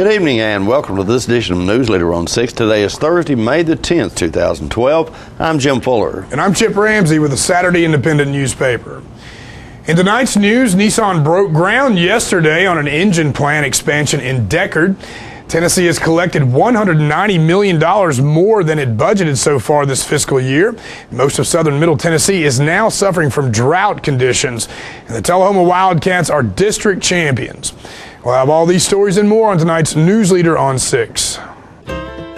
Good evening and welcome to this edition of Newsleader on 6. Today is Thursday, May the 10th, 2012. I'm Jim Fuller. And I'm Chip Ramsey with the Saturday Independent newspaper. In tonight's news, Nissan broke ground yesterday on an engine plant expansion in Deckard. Tennessee has collected $190 million more than it budgeted so far this fiscal year. Most of southern Middle Tennessee is now suffering from drought conditions, and the Tullahoma Wildcats are district champions. We'll have all these stories and more on tonight's Newsleader on 6.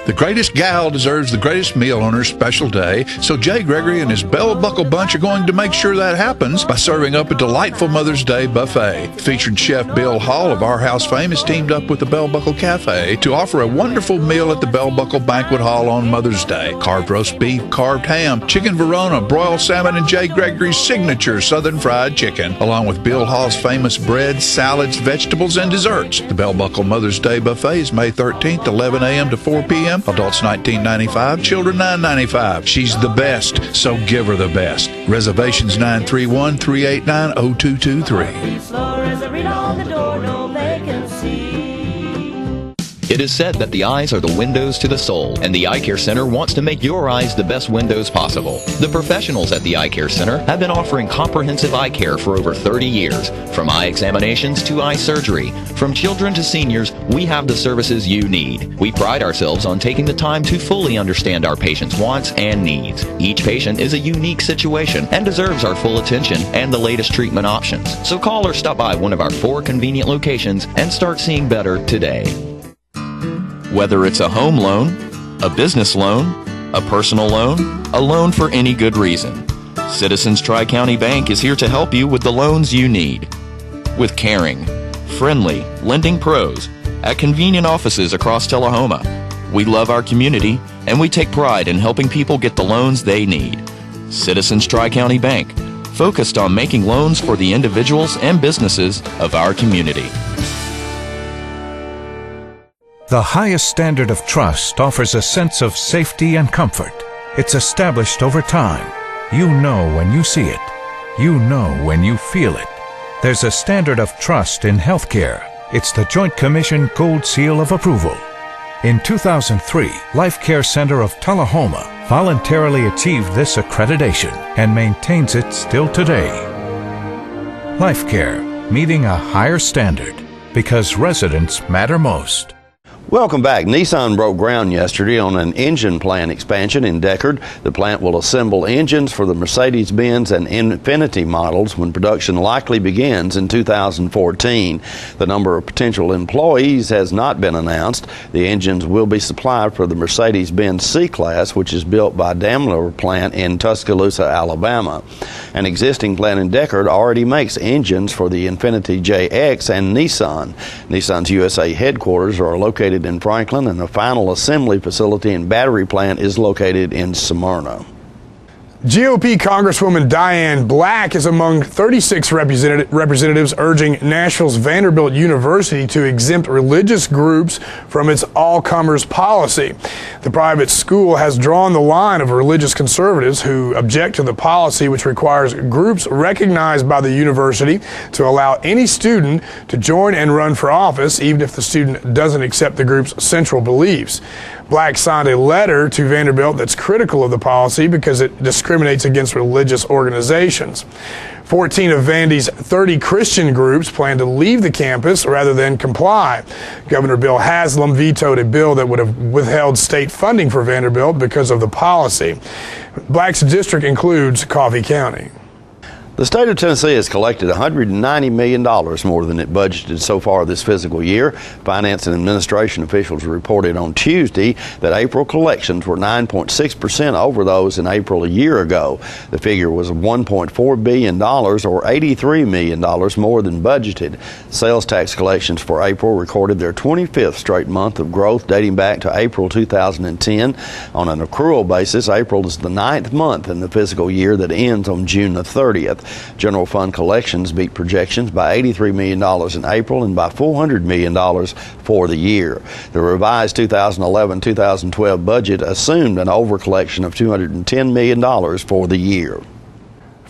The greatest gal deserves the greatest meal on her special day, so Jay Gregory and his Bell Buckle Bunch are going to make sure that happens by serving up a delightful Mother's Day buffet. Featured Chef Bill Hall of Our House fame has teamed up with the Bell Buckle Cafe to offer a wonderful meal at the Bell Buckle Banquet Hall on Mother's Day. Carved roast beef, carved ham, chicken Verona, broiled salmon, and Jay Gregory's signature Southern Fried Chicken, along with Bill Hall's famous breads, salads, vegetables, and desserts. The Bell Buckle Mother's Day buffet is May 13th, 11 a.m. to 4 p.m. Adults $19.95, children $9.95. She's the best, so give her the best. Reservations 931-389-0223. It is said that the eyes are the windows to the soul, and the Eye Care Center wants to make your eyes the best windows possible. The professionals at the Eye Care Center have been offering comprehensive eye care for over 30 years. From eye examinations to eye surgery, from children to seniors, we have the services you need. We pride ourselves on taking the time to fully understand our patients' wants and needs. Each patient is a unique situation and deserves our full attention and the latest treatment options. So call or stop by one of our 4 convenient locations and start seeing better today. Whether it's a home loan, a business loan, a personal loan, a loan for any good reason, Citizens Tri-County Bank is here to help you with the loans you need. With caring, friendly, lending pros at convenient offices across Tullahoma, we love our community and we take pride in helping people get the loans they need. Citizens Tri-County Bank, focused on making loans for the individuals and businesses of our community. The highest standard of trust offers a sense of safety and comfort. It's established over time. You know when you see it. You know when you feel it. There's a standard of trust in healthcare. It's the Joint Commission Gold Seal of Approval. In 2003, Life Care Center of Tullahoma voluntarily achieved this accreditation and maintains it still today. Life Care, meeting a higher standard because residents matter most. Welcome back. Nissan broke ground yesterday on an engine plant expansion in Deckard. The plant will assemble engines for the Mercedes-Benz and Infiniti models when production likely begins in 2014. The number of potential employees has not been announced. The engines will be supplied for the Mercedes-Benz C-Class, which is built by Daimler plant in Tuscaloosa, Alabama. An existing plant in Deckard already makes engines for the Infiniti JX and Nissan. Nissan's USA headquarters are located in Franklin, and the final assembly facility and battery plant is located in Smyrna. GOP Congresswoman Diane Black is among 36 representatives urging Nashville's Vanderbilt University to exempt religious groups from its all-comers policy. The private school has drawn the line of religious conservatives who object to the policy, which requires groups recognized by the university to allow any student to join and run for office, even if the student doesn't accept the group's central beliefs. Black signed a letter to Vanderbilt that's critical of the policy because it discriminates against religious organizations. 14 of Vandy's 30 Christian groups plan to leave the campus rather than comply. Governor Bill Haslam vetoed a bill that would have withheld state funding for Vanderbilt because of the policy. Black's district includes Coffee County. The state of Tennessee has collected $190 million more than it budgeted so far this fiscal year. Finance and administration officials reported on Tuesday that April collections were 9.6% over those in April a year ago. The figure was $1.4 billion, or $83 million more than budgeted. Sales tax collections for April recorded their 25th straight month of growth dating back to April 2010. On an accrual basis, April is the 9th month in the fiscal year that ends on June the 30th. General fund collections beat projections by $83 million in April and by $400 million for the year. The revised 2011-2012 budget assumed an overcollection of $210 million for the year.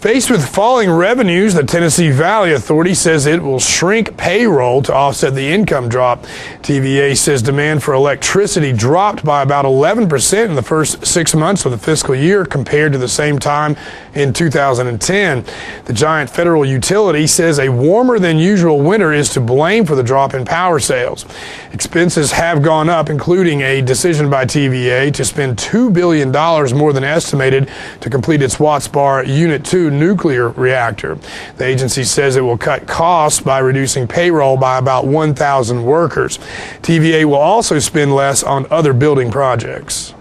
Faced with falling revenues, the Tennessee Valley Authority says it will shrink payroll to offset the income drop. TVA says demand for electricity dropped by about 11% in the first 6 months of the fiscal year compared to the same time in 2010. The giant federal utility says a warmer than usual winter is to blame for the drop in power sales. Expenses have gone up, including a decision by TVA to spend $2 billion more than estimated to complete its Watts Bar Unit 2 nuclear reactor. The agency says it will cut costs by reducing payroll by about 1,000 workers. TVA will also spend less on other building projects.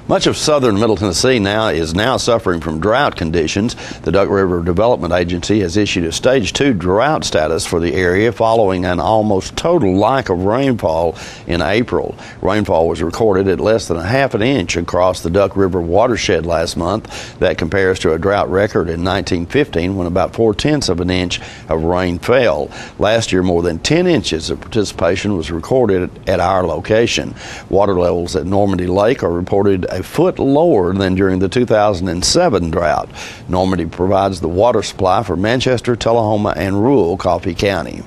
Much of southern Middle Tennessee is now suffering from drought conditions. The Duck River Development Agency has issued a Stage 2 drought status for the area following an almost total lack of rainfall in April. Rainfall was recorded at less than a half an inch across the Duck River watershed last month. That compares to a drought record in 1915 when about 4/10 of an inch of rain fell. Last year, more than 10 inches of precipitation was recorded at our location. Water levels at Normandy Lake are reported a foot lower than during the 2007 drought. Normandy provides the water supply for Manchester, Tullahoma, and rural Coffee County.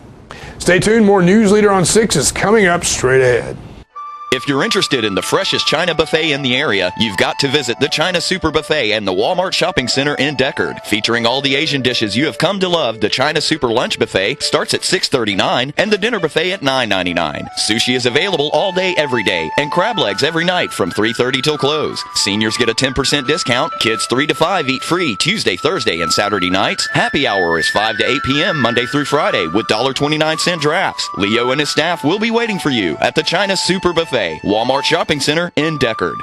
Stay tuned. More Newsleader on 6 is coming up straight ahead. If you're interested in the freshest China buffet in the area, you've got to visit the China Super Buffet and the Walmart Shopping Center in Deckard. Featuring all the Asian dishes you have come to love, the China Super Lunch Buffet starts at $6.39 and the Dinner Buffet at $9.99. Sushi is available all day, every day, and crab legs every night from 3:30 till close. Seniors get a 10% discount. Kids 3 to 5 eat free Tuesday, Thursday, and Saturday nights. Happy hour is 5 to 8 p.m. Monday through Friday with $1.29 drafts. Leo and his staff will be waiting for you at the China Super Buffet, Walmart Shopping Center in Deckard.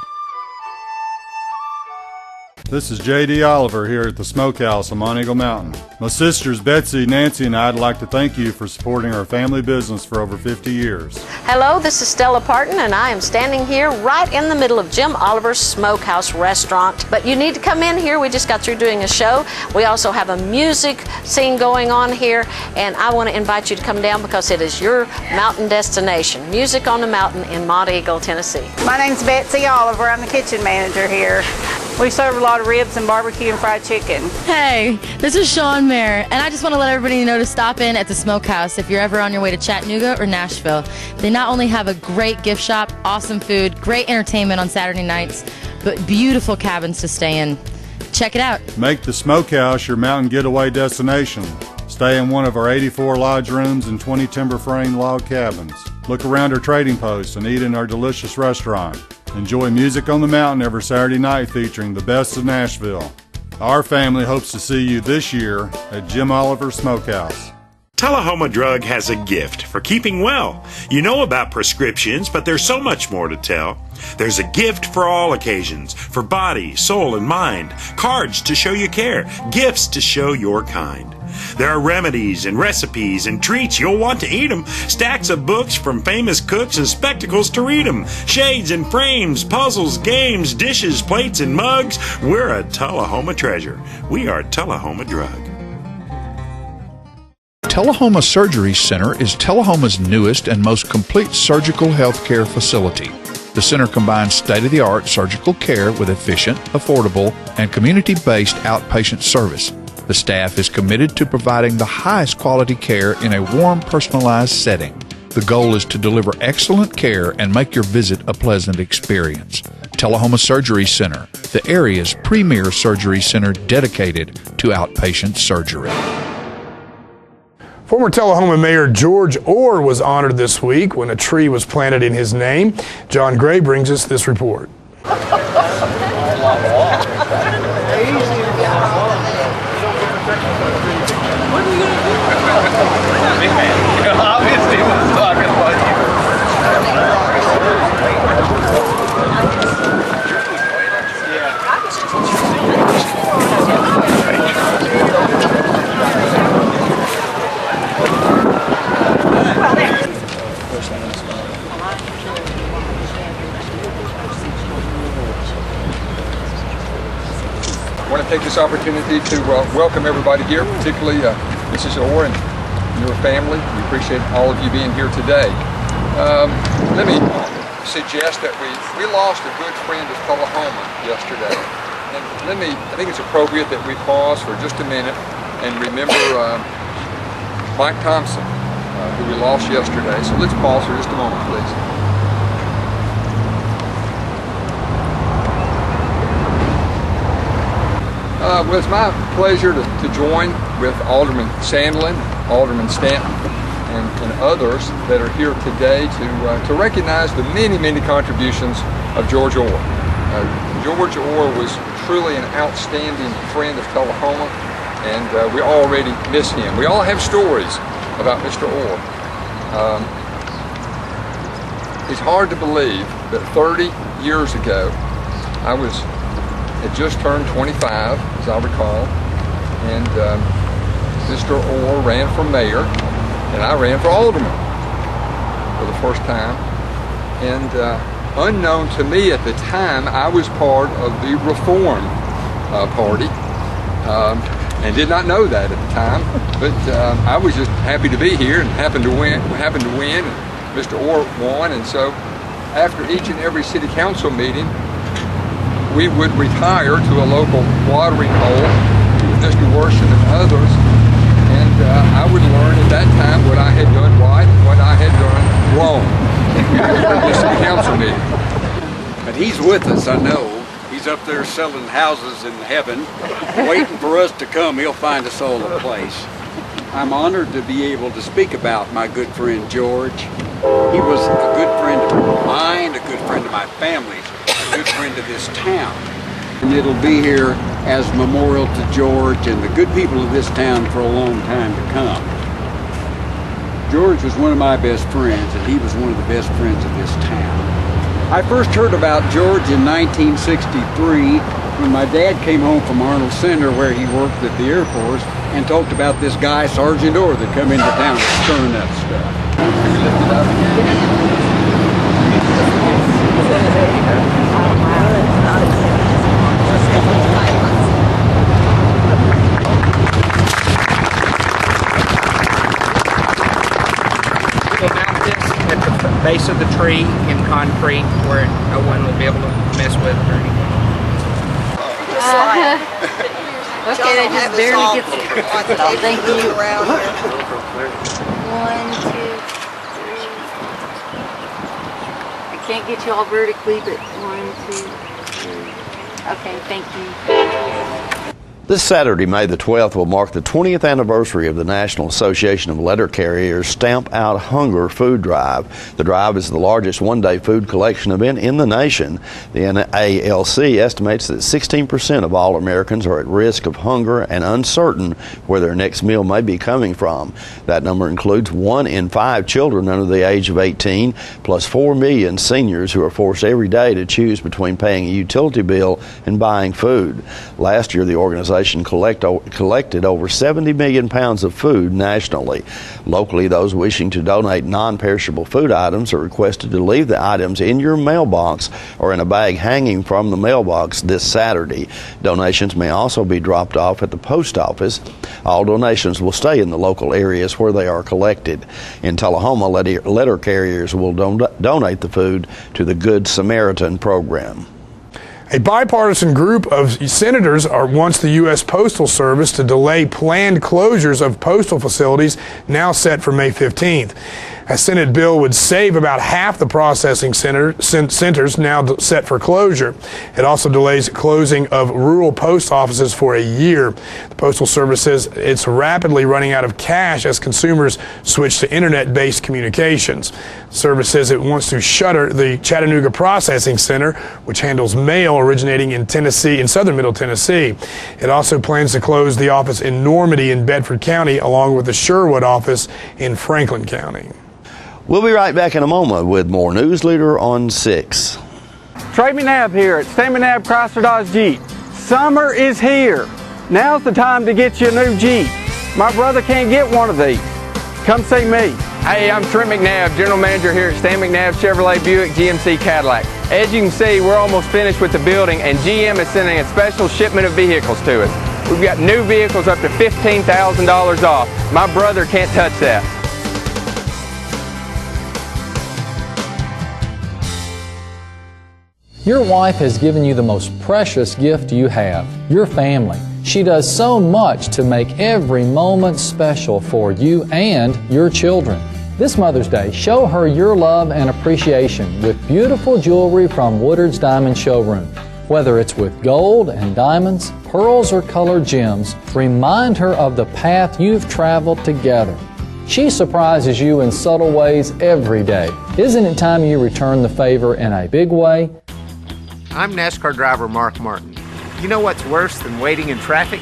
This is J.D. Oliver here at the Smokehouse on Mont Eagle Mountain. My sisters Betsy, Nancy, and I'd like to thank you for supporting our family business for over 50 years. Hello, this is Stella Parton, and I am standing here right in the middle of Jim Oliver's Smokehouse restaurant. But you need to come in here. We just got through doing a show. We also have a music scene going on here, and I want to invite you to come down because it is your mountain destination. Music on the Mountain in Mont Eagle, Tennessee. My name's Betsy Oliver. I'm the kitchen manager here. We serve a lot of ribs and barbecue and fried chicken. Hey, this is Sean Mayer, and I just want to let everybody know to stop in at the Smokehouse if you're ever on your way to Chattanooga or Nashville. They not only have a great gift shop, awesome food, great entertainment on Saturday nights, but beautiful cabins to stay in. Check it out. Make the Smokehouse your mountain getaway destination. Stay in one of our 84 lodge rooms and 20 timber frame log cabins. Look around our trading posts and eat in our delicious restaurant. Enjoy music on the mountain every Saturday night featuring the best of Nashville. Our family hopes to see you this year at Jim Oliver Smokehouse. Tullahoma Drug has a gift for keeping well. You know about prescriptions, but there's so much more to tell. There's a gift for all occasions, for body, soul, and mind. Cards to show you care, gifts to show your kind. There are remedies and recipes and treats, you'll want to eat them. Stacks of books from famous cooks and spectacles to read them. Shades and frames, puzzles, games, dishes, plates, and mugs. We're a Tullahoma treasure. We are Tullahoma Drug. Tullahoma Surgery Center is Tullahoma's newest and most complete surgical health care facility. The center combines state-of-the-art surgical care with efficient, affordable, and community-based outpatient service. The staff is committed to providing the highest quality care in a warm, personalized setting. The goal is to deliver excellent care and make your visit a pleasant experience. Tullahoma Surgery Center, the area's premier surgery center dedicated to outpatient surgery. Former Tullahoma Mayor George Orr was honored this week when a tree was planted in his name. John Gray brings us this report. I want to take this opportunity to welcome everybody here, particularly Mrs. Orr and your family. We appreciate all of you being here today. Let me suggest that we lost a good friend of Tullahoma yesterday. And I think it's appropriate that we pause for just a minute and remember Mike Thompson, who we lost yesterday. So let's pause for just a moment, please. Well, it's my pleasure to join with Alderman Sandlin, Alderman Stanton, and others that are here today to recognize the many, many contributions of George Orr. George Orr was truly an outstanding friend of Tullahoma, and we already miss him. We all have stories about Mr. Orr. It's hard to believe that 30 years ago, I had just turned 25, as I recall, and Mr. Orr ran for mayor, and I ran for alderman for the first time. And unknown to me at the time, I was part of the Reform Party, and did not know that at the time. But I was just happy to be here and happened to win. And Mr. Orr won, and so after each and every city council meeting, we would retire to a local watering hole with Mr. Worsham and others, and I would learn at that time what I had done right and what I had done wrong at the city council meeting. But he's with us, I know. He's up there selling houses in heaven, waiting for us to come. He'll find us all a place. I'm honored to be able to speak about my good friend George. He was a good friend of mine, a good friend of my family's, a good friend of this town. And it'll be here as a memorial to George and the good people of this town for a long time to come. George was one of my best friends, and he was one of the best friends of this town. I first heard about George in 1963 when my dad came home from Arnold Center, where he worked at the Air Force, and talked about this guy, Sergeant Orr, that come into town stirring up stuff. We'll mount this at the base of the tree in concrete where no one will be able to mess with it or anything. Okay, they just barely get there. Oh, thank you. 1, 2, 3. I can't get you all vertically, but 1, 2, 3. Okay, thank you. This Saturday, May the 12th, will mark the 20th anniversary of the National Association of Letter Carriers Stamp Out Hunger food drive. The drive is the largest one-day food collection event in the nation. The NALC estimates that 16% of all Americans are at risk of hunger and uncertain where their next meal may be coming from. That number includes 1 in 5 children under the age of 18, plus 4 million seniors who are forced every day to choose between paying a utility bill and buying food. Last year, the organization collected over 70 million pounds of food nationally. Locally, those wishing to donate non-perishable food items are requested to leave the items in your mailbox or in a bag hanging from the mailbox this Saturday. Donations may also be dropped off at the post office. All donations will stay in the local areas where they are collected. In Tullahoma, letter carriers will donate the food to the Good Samaritan program. A bipartisan group of senators wants the U.S. Postal Service to delay planned closures of postal facilities now set for May 15th. A Senate bill would save about half the processing centers now set for closure. It also delays closing of rural post offices for a year. The Postal Service says it's rapidly running out of cash as consumers switch to internet-based communications. The service says it wants to shutter the Chattanooga Processing Center, which handles mail originating in Tennessee, in southern Middle Tennessee. It also plans to close the office in Normandy in Bedford County, along with the Sherwood office in Franklin County. We'll be right back in a moment with more Newsleader on 6. Trey McNabb here at Stan McNabb Chrysler Dodge Jeep. Summer is here. Now's the time to get you a new Jeep. My brother can't get one of these. Come see me. Hey, I'm Trent McNabb, General Manager here at Stan McNabb Chevrolet Buick GMC Cadillac. As you can see, we're almost finished with the building, and GM is sending a special shipment of vehicles to us. We've got new vehicles up to $15,000 off. My brother can't touch that. Your wife has given you the most precious gift you have, your family. She does so much to make every moment special for you and your children. This Mother's Day, show her your love and appreciation with beautiful jewelry from Woodard's Diamond Showroom. Whether it's with gold and diamonds, pearls, or colored gems, remind her of the path you've traveled together. She surprises you in subtle ways every day. Isn't it time you return the favor in a big way? I'm NASCAR driver Mark Martin. You know what's worse than waiting in traffic?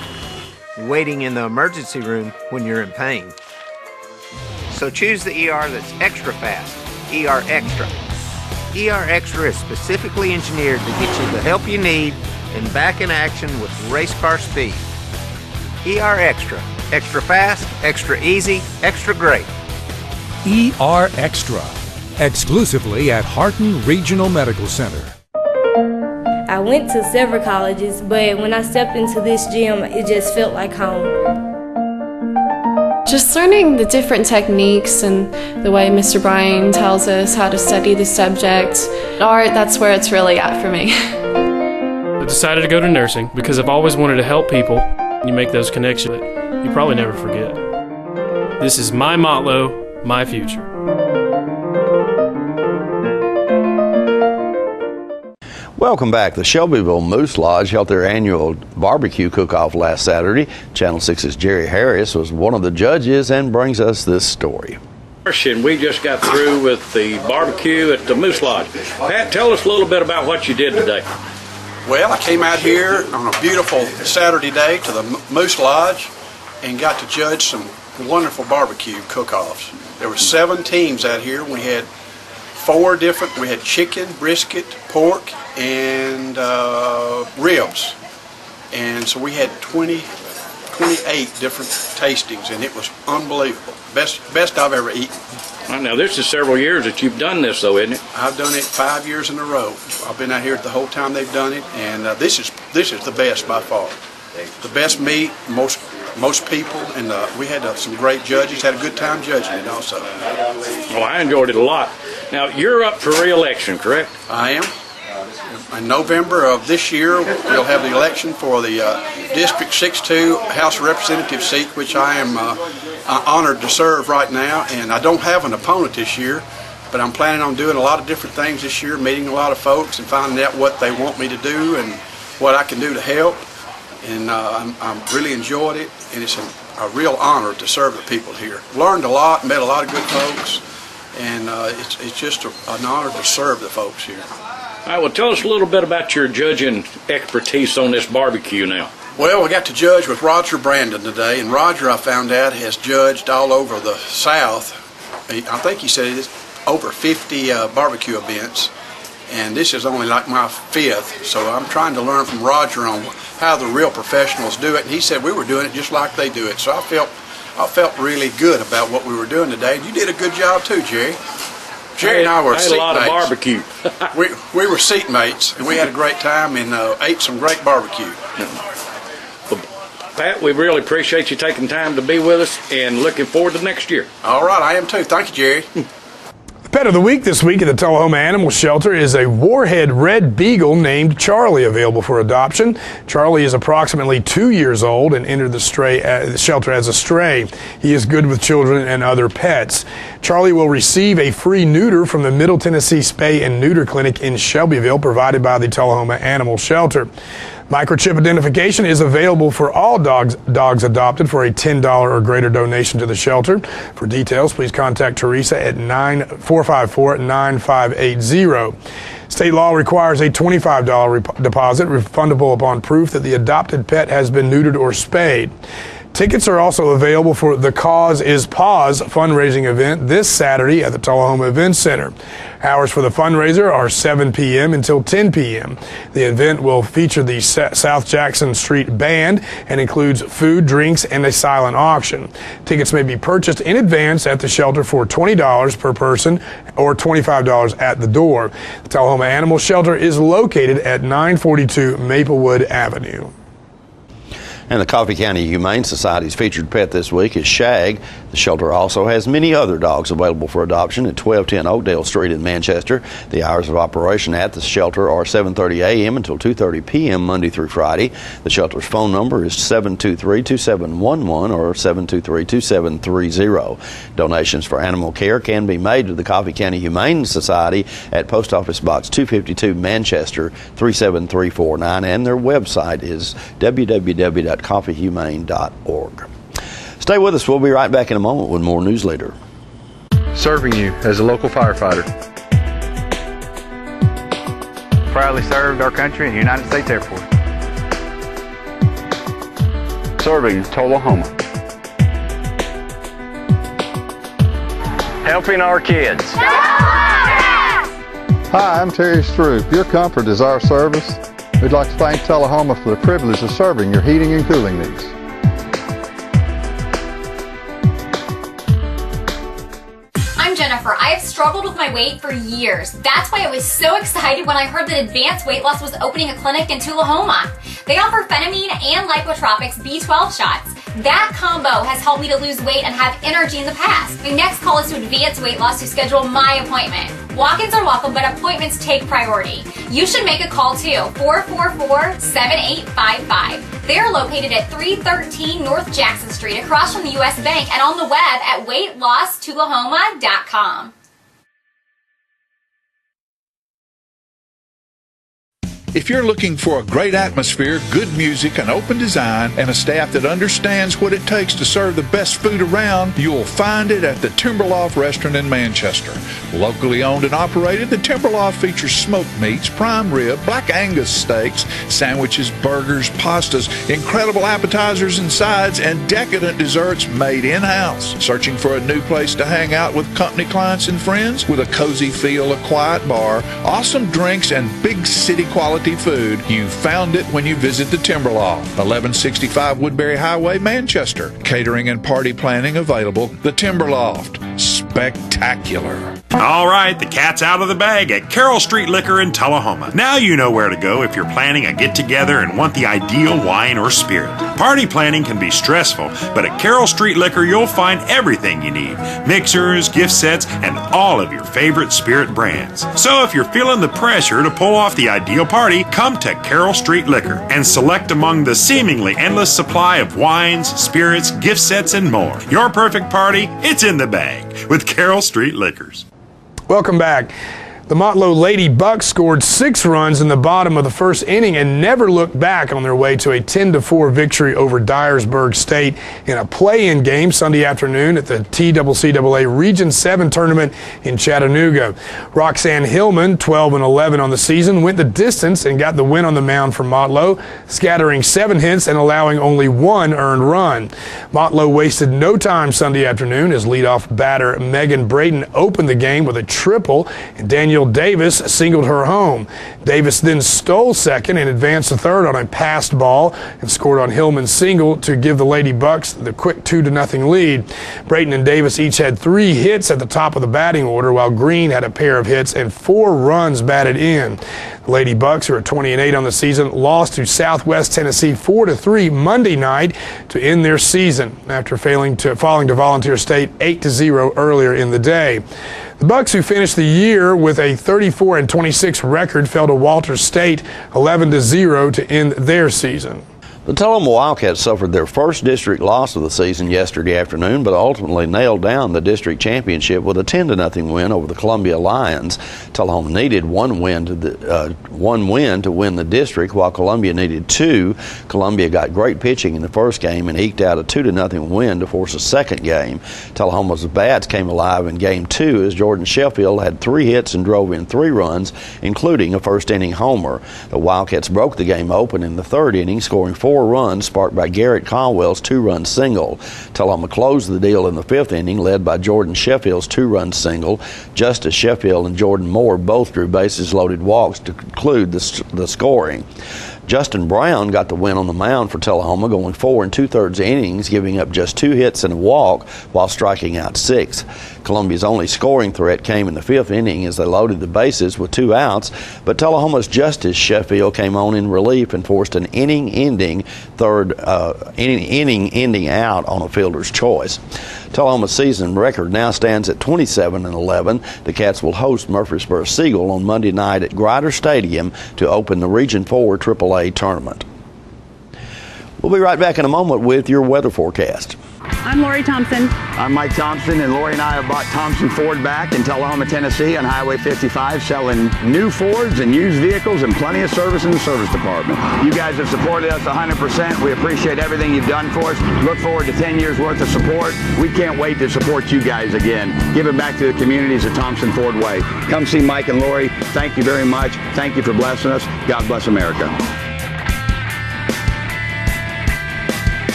Waiting in the emergency room when you're in pain. So choose the ER that's extra fast, ER Extra. ER Extra is specifically engineered to get you the help you need and back in action with race car speed. ER Extra. Extra fast, extra easy, extra great. ER Extra. Exclusively at Harton Regional Medical Center. I went to several colleges, but when I stepped into this gym, it just felt like home. Just learning the different techniques and the way Mr. Bryan tells us how to study the subject. Art, that's where it's really at for me. I decided to go to nursing because I've always wanted to help people. You make those connections that you probably never forget. This is my motto, my future. Welcome back. The Shelbyville Moose Lodge held their annual barbecue cook-off last Saturday. Channel 6's Jerry Harris was one of the judges and brings us this story. And we just got through with the barbecue at the Moose Lodge. Pat, tell us a little bit about what you did today. Well, I came out here on a beautiful Saturday day to the Moose Lodge and got to judge some wonderful barbecue cook-offs. There were 7 teams out here. We had 4 different, we had chicken, brisket, pork, and ribs. And so we had 28 different tastings, and it was unbelievable. Best I've ever eaten. Now, this is several years that you've done this, though, isn't it? I've done it 5 years in a row. I've been out here the whole time they've done it, and this is the best by far. The best meat, most people, and we had some great judges. Had a good time judging it also. Well, I enjoyed it a lot. Now, you're up for re-election, correct? I am. In November of this year, we'll have the election for the District 6-2 House of Representative seat, which I am honored to serve right now. And I don't have an opponent this year, but I'm planning on doing a lot of different things this year, meeting a lot of folks and finding out what they want me to do and what I can do to help. And I'm really enjoyed it, and it's a real honor to serve the people here. Learned a lot, met a lot of good folks, and it's just an honor to serve the folks here. All right, well, tell us a little bit about your judging expertise on this barbecue now. Well, we got to judge with Roger Brandon today, and Roger, I found out, has judged all over the South. I think he said it's over 50 barbecue events, and this is only like my 5th, so I'm trying to learn from Roger on how the real professionals do it, and he said we were doing it just like they do it, so I felt really good about what we were doing today. And you did a good job too, Jerry. Jerry and I were seatmates. I had a lot of barbecue. we were seatmates, and we had a great time and ate some great barbecue. Well, Pat, we really appreciate you taking time to be with us and looking forward to next year. All right, I am too. Thank you, Jerry. Pet of the week this week at the Tullahoma Animal Shelter is a warhead red beagle named Charlie, available for adoption. Charlie is approximately 2 years old and entered the shelter as a stray. He is good with children and other pets. Charlie will receive a free neuter from the Middle Tennessee Spay and Neuter Clinic in Shelbyville, provided by the Tullahoma Animal Shelter. Microchip identification is available for all dogs adopted for a $10 or greater donation to the shelter. For details, please contact Teresa at 454-9580. State law requires a $25 deposit, refundable upon proof that the adopted pet has been neutered or spayed. Tickets are also available for the Cause is Paws fundraising event this Saturday at the Tullahoma Event Center. Hours for the fundraiser are 7 p.m. until 10 p.m. The event will feature the South Jackson Street Band and includes food, drinks, and a silent auction. Tickets may be purchased in advance at the shelter for $20 per person or $25 at the door. The Tullahoma Animal Shelter is located at 942 Maplewood Avenue. And the Coffee County Humane Society's featured pet this week is Shag. The shelter also has many other dogs available for adoption at 1210 Oakdale Street in Manchester. The hours of operation at the shelter are 7:30 a.m. until 2:30 p.m. Monday through Friday. The shelter's phone number is 723-2711 or 723-2730. Donations for animal care can be made to the Coffee County Humane Society at Post Office Box 252, Manchester 37349, and their website is www.coffeehumane.org. Stay with us. We'll be right back in a moment with more Newsleader. Serving you as a local firefighter. Proudly served our country in the United States Air Force. Serving Tullahoma. Helping our kids. Hi, I'm Terry Stroop. Your comfort is our service. We'd like to thank Tullahoma for the privilege of serving your heating and cooling needs. I'm Jennifer. I have struggled with my weight for years. That's why I was so excited when I heard that Advanced Weight Loss was opening a clinic in Tullahoma. They offer phenamine and lipotropics B12 shots. That combo has helped me to lose weight and have energy in the past. My next call is to Advanced Weight Loss to schedule my appointment. Walk-ins are welcome, but appointments take priority. You should make a call too, 444-7855. They're located at 313 North Jackson Street, across from the U.S. Bank, and on the web at weightlosstullahoma.com. If you're looking for a great atmosphere, good music, an open design, and a staff that understands what it takes to serve the best food around, you'll find it at the Timberloft Restaurant in Manchester. Locally owned and operated, the Timberloft features smoked meats, prime rib, black Angus steaks, sandwiches, burgers, pastas, incredible appetizers and sides, and decadent desserts made in-house. Searching for a new place to hang out with company clients and friends? With a cozy feel, a quiet bar, awesome drinks, and big city quality food, you found it when you visit the Timberloft, 1165 Woodbury Highway, Manchester. Catering and party planning available. The Timberloft, spectacular. All right, the cat's out of the bag at Carroll Street Liquor in Tullahoma. Now you know where to go if you're planning a get-together and want the ideal wine or spirit. Party planning can be stressful, but at Carroll Street Liquor you'll find everything you need. Mixers, gift sets, and all of your favorite spirit brands. So if you're feeling the pressure to pull off the ideal party, come to Carroll Street Liquor and select among the seemingly endless supply of wines, spirits, gift sets, and more. Your perfect party, it's in the bag with Carroll Street Liquors. Welcome back. The Motlow Lady Bucks scored 6 runs in the bottom of the first inning and never looked back on their way to a 10-4 victory over Dyersburg State in a play-in game Sunday afternoon at the TCCAA Region 7 tournament in Chattanooga. Roxanne Hillman, 12-11 on the season, went the distance and got the win on the mound for Motlow, scattering 7 hits and allowing only 1 earned run. Motlow wasted no time Sunday afternoon as leadoff batter Megan Braden opened the game with a triple, and Daniel Davis singled her home. Davis then stole second and advanced to third on a passed ball and scored on Hillman's single to give the Lady Bucks the quick 2-0 lead. Brayton and Davis each had 3 hits at the top of the batting order, while Green had a pair of hits and 4 runs batted in. The Lady Bucks, who are 20-8 on the season, lost to Southwest Tennessee 4-3 Monday night to end their season after falling to Volunteer State 8-0 earlier in the day. The Bucks, who finished the year with a 34-26 record, fell to Walters State 11-0 to end their season. The Tullahoma Wildcats suffered their first district loss of the season yesterday afternoon, but ultimately nailed down the district championship with a 10-0 win over the Columbia Lions. Tullahoma needed one win to win the district, while Columbia needed 2. Columbia got great pitching in the first game and eked out a 2-0 win to force a second game. Tullahoma's bats came alive in Game 2 as Jordan Sheffield had 3 hits and drove in 3 runs, including a first-inning homer. The Wildcats broke the game open in the third inning, scoring 4 runs sparked by Garrett Caldwell's 2-run single. Tullahoma closed the deal in the 5th inning, led by Jordan Sheffield's 2-run single. Justice Sheffield and Jordan Moore both drew bases-loaded walks to conclude the scoring. Justin Brown got the win on the mound for Tullahoma, going 4 2/3 innings, giving up just 2 hits and a walk while striking out 6. Columbia's only scoring threat came in the 5th inning as they loaded the bases with 2 outs, but Tullahoma's Justice Sheffield came on in relief and forced an inning-ending out on a fielder's choice. Tullahoma's season record now stands at 27-11. The Cats will host Murfreesboro Siegel on Monday night at Grider Stadium to open the Region 4 AAA tournament. We'll be right back in a moment with your weather forecast. I'm Lori Thompson. I'm Mike Thompson, and Lori and I have bought Thompson Ford back in Tullahoma, Tennessee on Highway 55, selling new Fords and used vehicles and plenty of service in the service department. You guys have supported us 100%. We appreciate everything you've done for us. Look forward to 10 years worth of support. We can't wait to support you guys again. Give it back to the communities of Thompson Ford Way. Come see Mike and Lori. Thank you very much. Thank you for blessing us. God bless America.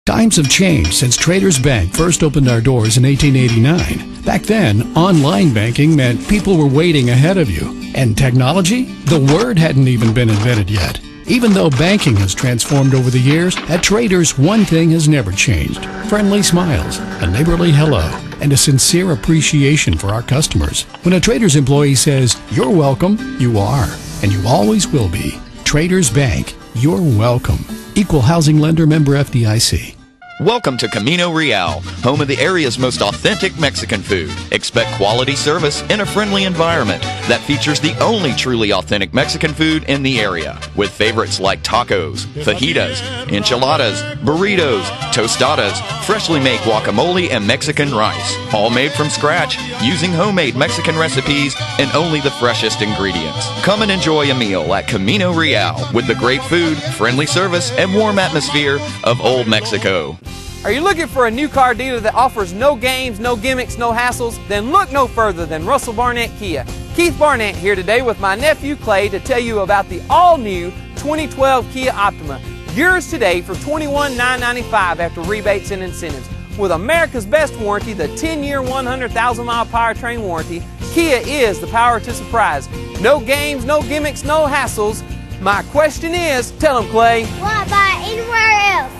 Times have changed since Traders Bank first opened our doors in 1889. Back then, online banking meant people were waiting ahead of you. And technology? The word hadn't even been invented yet. Even though banking has transformed over the years, at Traders, one thing has never changed. Friendly smiles, a neighborly hello, and a sincere appreciation for our customers. When a Traders employee says, "You're welcome," you are, and you always will be. Traders Bank, you're welcome. Equal housing lender, member FDIC. Welcome to Camino Real, home of the area's most authentic Mexican food. Expect quality service in a friendly environment that features the only truly authentic Mexican food in the area, with favorites like tacos, fajitas, enchiladas, burritos, tostadas, freshly made guacamole, and Mexican rice, all made from scratch using homemade Mexican recipes and only the freshest ingredients. Come and enjoy a meal at Camino Real with the great food, friendly service, and warm atmosphere of Old Mexico. Are you looking for a new car dealer that offers no games, no gimmicks, no hassles? Then look no further than Russell Barnett Kia. Keith Barnett here today with my nephew Clay to tell you about the all-new 2012 Kia Optima. Yours today for $21,995 after rebates and incentives. With America's best warranty, the 10-year, 100,000-mile powertrain warranty, Kia is the power to surprise. No games, no gimmicks, no hassles. My question is, tell them, Clay. Why buy anywhere else?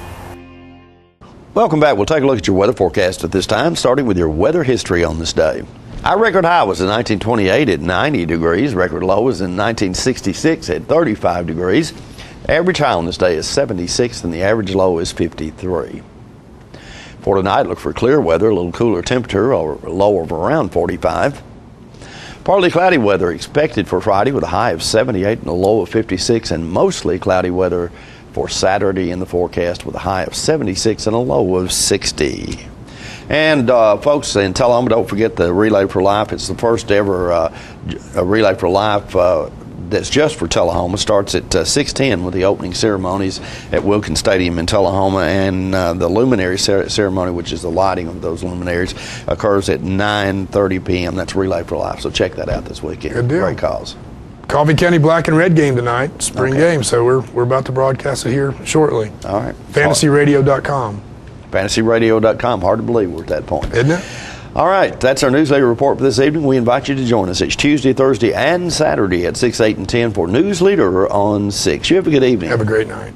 Welcome back. We'll take a look at your weather forecast at this time, starting with your weather history on this day. Our record high was in 1928 at 90 degrees. Record low was in 1966 at 35 degrees. Average high on this day is 76 and the average low is 53. For tonight, look for clear weather, a little cooler temperature, or a low of around 45. Partly cloudy weather expected for Friday with a high of 78 and a low of 56, and mostly cloudy weather for Saturday in the forecast with a high of 76 and a low of 60. And folks in Tullahoma, don't forget the Relay for Life. It's the first ever Relay for Life that's just for Tullahoma. Starts at 6:10 with the opening ceremonies at Wilkins Stadium in Tullahoma, and the luminary ceremony, which is the lighting of those luminaries, occurs at 9:30 p.m. That's Relay for Life, so check that out this weekend. Good deal. Great cause. Coffee County Black and Red game tonight, spring game, so we're about to broadcast it here shortly. All right. FantasyRadio.com. FantasyRadio.com. Hard to believe we're at that point. Isn't it? All right, that's our newsletter report for this evening. We invite you to join us each Tuesday, Thursday, and Saturday at 6, 8, and 10 for Newsleader on 6. You have a good evening. Have a great night.